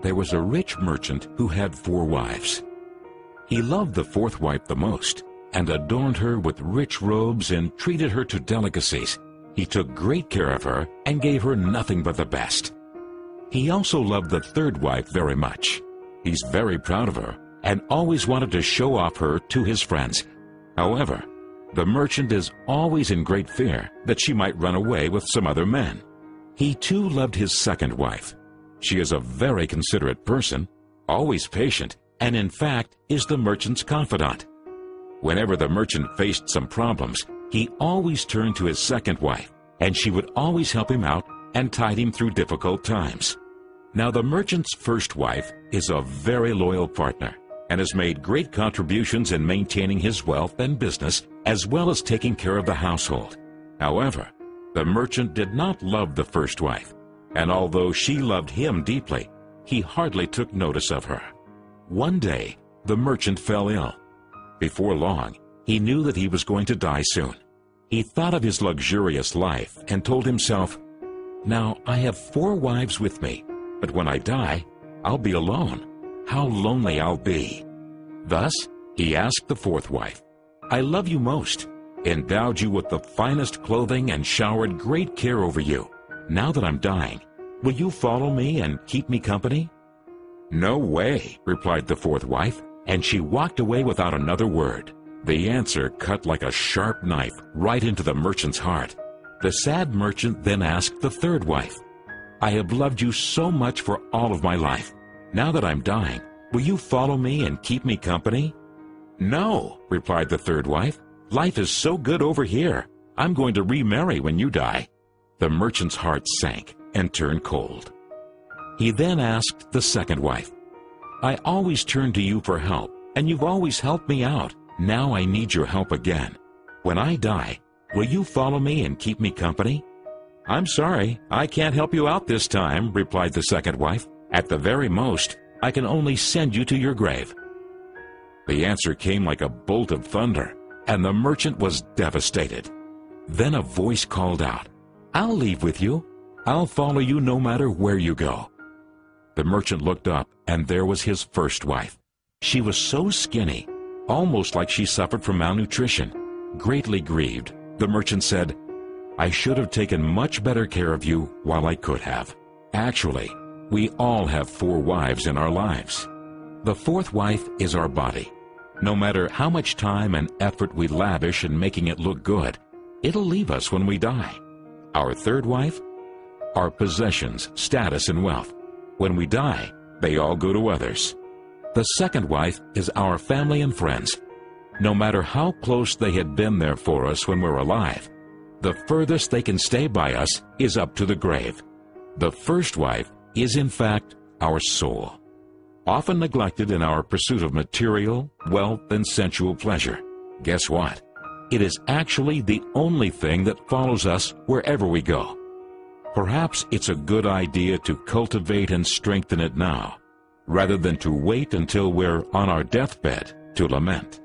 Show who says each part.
Speaker 1: there was a rich merchant who had 4 wives. He loved the 4th wife the most, and adorned her with rich robes and treated her to delicacies. He took great care of her and gave her nothing but the best. He also loved the 3rd wife very much. He's very proud of her and always wanted to show off her to his friends. However, the merchant is always in great fear that she might run away with some other men. He too loved his 2nd wife. She is a very considerate person, always patient, and in fact is the merchant's confidant. Whenever the merchant faced some problems, he always turned to his 2nd wife, and she would always help him out and tide him through difficult times. Now the merchant's 1st wife is a very loyal partner and has made great contributions in maintaining his wealth and business as well as taking care of the household. However, the merchant did not love the 1st wife, and although she loved him deeply, he hardly took notice of her. One day, the merchant fell ill. Before long, he knew that he was going to die soon. He thought of his luxurious life and told himself, "Now I have 4 wives with me, but when I die, I'll be alone. How lonely I'll be." Thus, he asked the 4th wife, "I love you most, endowed you with the finest clothing and showered great care over you. Now that I'm dying, will you follow me and keep me company?" "No way," replied the 4th wife, and she walked away without another word. The answer cut like a sharp knife right into the merchant's heart. The sad merchant then asked the 3rd wife, "I have loved you so much for all of my life. Now that I'm dying, will you follow me and keep me company?" "No," replied the 3rd wife. "Life is so good over here. I'm going to remarry when you die." The merchant's heart sank and turned cold. He then asked the 2nd wife, "I always turn to you for help, and you've always helped me out. Now I need your help again. When I die, will you follow me and keep me company?" "I'm sorry, I can't help you out this time," replied the 2nd wife. "At the very most, I can only send you to your grave." The answer came like a bolt of thunder, and the merchant was devastated. Then a voice called out, "I'll leave with you. I'll follow you no matter where you go." The merchant looked up, and there was his 1st wife. She was so skinny, almost like she suffered from malnutrition. Greatly grieved, the merchant said, "I should have taken much better care of you while I could have." Actually, we all have 4 wives in our lives. The 4th wife is our body. No matter how much time and effort we lavish in making it look good, it'll leave us when we die. Our 3rd wife? Our possessions, status, and wealth. When we die, they all go to others. The 2nd wife is our family and friends. No matter how close they had been there for us when we're alive, the furthest they can stay by us is up to the grave. The 1st wife is in fact our soul, often neglected in our pursuit of material, wealth, and sensual pleasure. Guess what? It is actually the only thing that follows us wherever we go. Perhaps it's a good idea to cultivate and strengthen it now, rather than to wait until we're on our deathbed to lament.